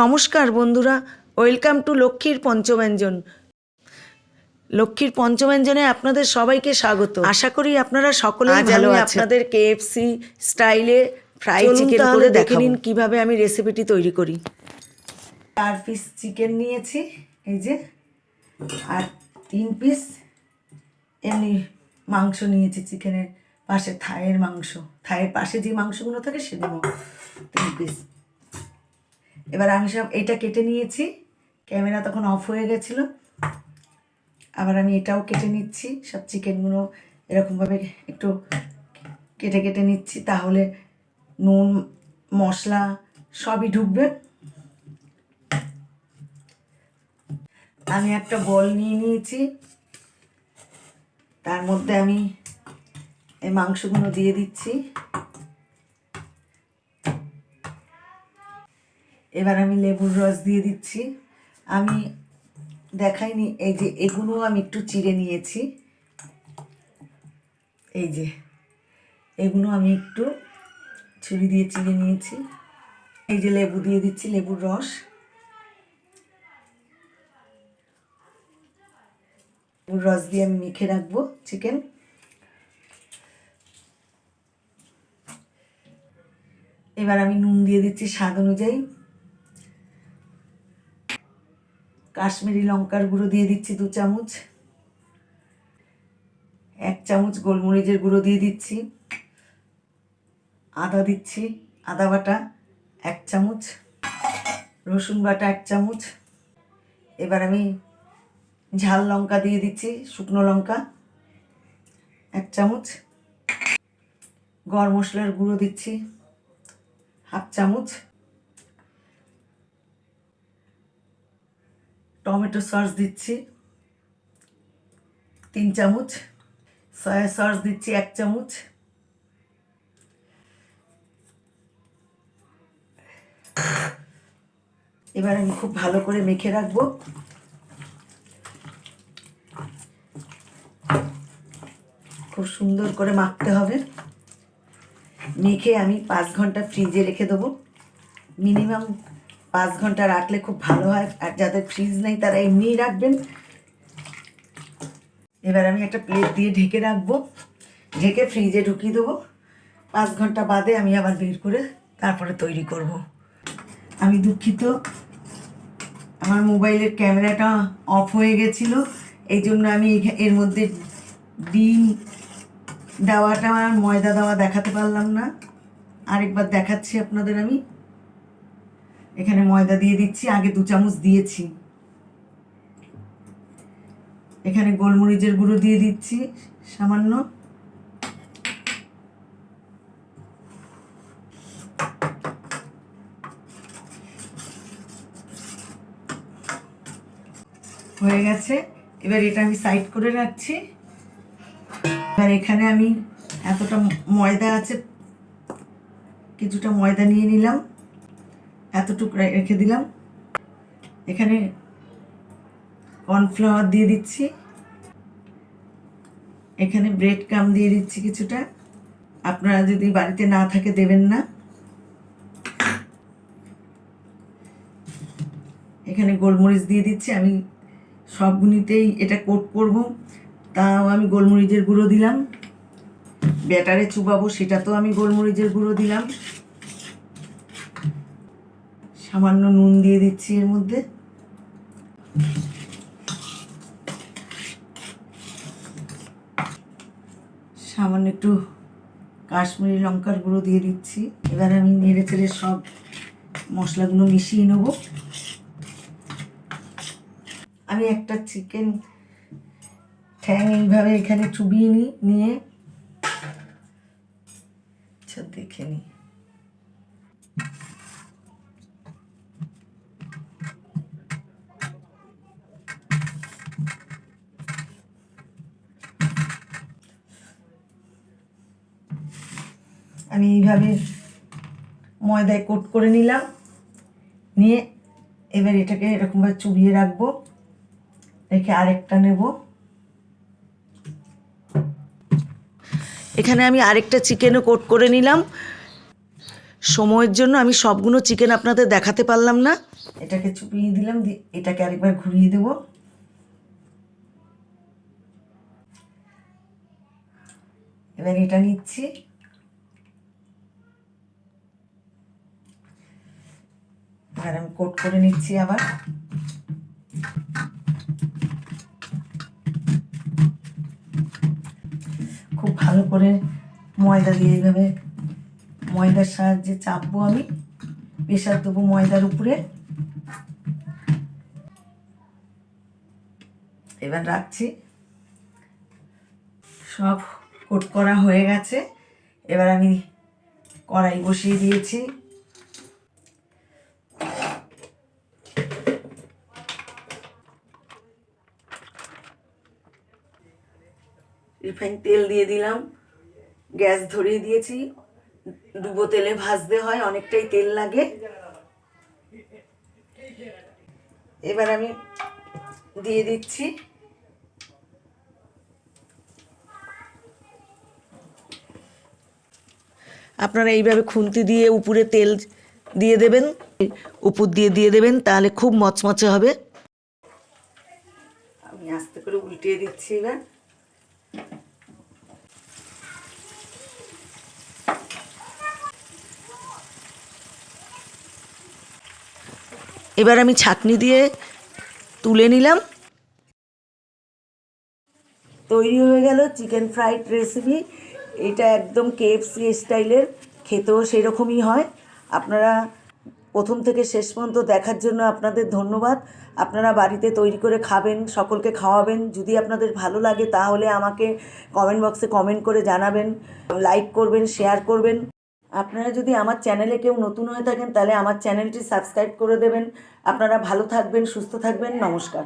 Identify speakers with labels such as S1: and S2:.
S1: নমস্কার বন্ধুরা, welcome to লক্ষ্মীর পঞ্চব্যঞ্জন। লক্ষ্মীর পঞ্চব্যঞ্জনে আপনাদের সবাইকে স্বাগত। আশা করি আপনারা সকলেই ভালো আছেন। আপনাদের KFC স্টাইলে ফ্রাই চিকেন করে দেখে নিন কীভাবে আমি রেসিপিটি তৈরি করি। 4 পিস চিকেন নিয়েছি এই যে, আর 3 পিস এমনি মাংস নিয়েছি। চিকেনের পাশে থাইয়ের মাংস, থাইয়ের পাশে যে মাংসগুলো থাকে সেগুলো 3 পিস। এবার আমি সব এটা কেটে নিয়েছি, ক্যামেরা তখন অফ হয়ে গেছিল। আবার আমি এটাও কেটে নিচ্ছি, সব চিকেনগুলো এরকমভাবে একটু কেটে কেটে নিচ্ছি, তাহলে নুন মশলা সবই ঢুকবে। আমি একটা বল নিয়ে নিয়েছি, তার মধ্যে আমি এই মাংসগুলো দিয়ে দিচ্ছি। এবার আমি লেবুর রস দিয়ে দিচ্ছি। আমি দেখাইনি, এই যে এগুলো আমি একটু চিড়ে নিয়েছি, এই যে এগুলো আমি একটু ছুরি দিয়ে চিড়ে নিয়েছি। এই যে লেবু দিয়ে দিচ্ছি, লেবুর রস। লেবুর রস দিয়ে আমি মেখে রাখবো চিকেন। এবার আমি নুন দিয়ে দিচ্ছি স্বাদ অনুযায়ী। কাশ্মীরি লঙ্কার গুঁড়ো দিয়ে দিচ্ছি 2 চামচ। 1 চামচ গোলমরিচের গুঁড়ো দিয়ে দিচ্ছি। আদা দিচ্ছি, আদা বাটা 1 চামচ, রসুন বাটা 1 চামচ। এবার আমি ঝাল লঙ্কা দিয়ে দিচ্ছি, শুকনো লঙ্কা 1 চামচ। গরম মশলার গুঁড়ো দিচ্ছি 1/2 চামচ। টমেটো সস দিচ্ছি 3 চামচ। সয়া সস দিচ্ছি 1 চামচ। এবার আমি খুব ভালো করে মেখে রাখবো। খুব সুন্দর করে মাখতে হবে। মেখে আমি 5 ঘন্টা ফ্রিজে রেখে দেবো। মিনিমাম 5 ঘন্টা রাখলে খুব ভালো হয়, আর যাদের ফ্রিজ নেই তারা এমনিই রাখবেন। এবার আমি একটা প্লেট দিয়ে ঢেকে রাখবো, ঢেকে ফ্রিজে ঢুকিয়ে দেবো। 5 ঘন্টা বাদে আমি আবার বের করে তারপরে তৈরি করব। আমি দুঃখিত, আমার মোবাইলের ক্যামেরাটা অফ হয়ে গেছিলো, এই জন্য আমি এর মধ্যে ডিম দেওয়াটা আর ময়দা দেওয়া দেখাতে পারলাম না। আরেকবার দেখাচ্ছি আপনাদের। আমি এখানে ময়দা দিয়ে দিচ্ছি, আগে 2 চামচ দিয়েছি। এখানে গোলমরিচের গুঁড়ো দিয়ে দিচ্ছি সামান্য। হয়ে গেছে। এবার এটা আমি সাইড করে রাখছি। এবার এখানে আমি এতটা ময়দা আছে, কিছুটা ময়দা নিয়ে নিলাম, এতটুকু রেখে দিলাম। এখানে কর্নফ্লাওয়ার দিয়ে দিচ্ছি, এখানে ব্রেড ক্রাম্ব দিয়ে দিচ্ছি কিছুটা। আপনারা যদি বাড়িতে না থাকে দেবেন না। এখানে গোলমরিচ দিয়ে দিচ্ছি। আমি সবগুলিতেই এটা কোট করব, তাও আমি গোলমরিচের গুঁড়ো দিলাম। ব্যাটারে চুবাবো সেটাতেও আমি গোলমরিচের গুঁড়ো দিলাম। সামান্য নুন দিয়ে দিচ্ছি এর মধ্যে। সামান্য একটু কাশ্মীরি লঙ্কার গুঁড়ো দিয়ে দিচ্ছি। এবার আমি নেড়ে চেড়ে সব মশলাগুলো মিশিয়ে নেব। আমি একটা চিকেন ঠ্যাং এইভাবে এখানে চুবিয়ে নিয়ে দেখে নিই। আমি এইভাবে ময়দায় কোট করে নিলাম, নিয়ে এবার এটাকে এরকমভাবে চুবিয়ে রাখবো, রেখে আরেকটা নেব। এখানে আমি আরেকটা চিকেনও কোট করে নিলাম। সময়ের জন্য আমি সবগুলো চিকেন আপনাদের দেখাতে পারলাম না। এটাকে চুপিয়ে দিলাম, এটাকে আরেকবার ঘুরিয়ে দেব। এবার এটা নিচ্ছি, এবার আমি কোট করে নিচ্ছি আবার। খুব ভালো করে ময়দা দিয়ে এইভাবে ময়দার সাহায্যে চাপবো আমি, প্রেসার দেবো ময়দার উপরে। এবার রাখছি, সব কোট করা হয়ে গেছে। এবার আমি কড়াই বসিয়ে দিয়েছি, রিফাইন তেল দিয়ে দিলাম, গ্যাস ধরিয়ে দিয়েছি। ডুবো তেলে ভাজতে হয়, অনেকটাই তেল লাগে। এবার আমি দিয়ে দিচ্ছি, আপনারা এইভাবে খুন্তি দিয়ে উপরে তেল দিয়ে দেবেন, উপর দিয়ে দেবেন, তাহলে খুব মচমচে হবে। আমি আস্তে করে উল্টিয়ে দিচ্ছি। এবার আমি ছাঁকনি দিয়ে তুলে নিলাম। তৈরি হয়ে গেল চিকেন ফ্রাইড রেসিপি। এটা একদম KFC স্টাইলের, খেতেও সেরকমই হয়। আপনারা প্রথম থেকে শেষ পর্যন্ত দেখার জন্য আপনাদের ধন্যবাদ। আপনারা বাড়িতে তৈরি করে খাবেন, সকলকে খাওয়াবেন। যদি আপনাদের ভালো লাগে তাহলে আমাকে কমেন্ট বক্সে কমেন্ট করে জানাবেন, লাইক করবেন, শেয়ার করবেন। আপনারা যদি আমার চ্যানেলে কেউ নতুন হয়ে থাকেন তাহলে আমার চ্যানেলটি সাবস্ক্রাইব করে দেবেন। আপনারা ভালো থাকবেন, সুস্থ থাকবেন। নমস্কার।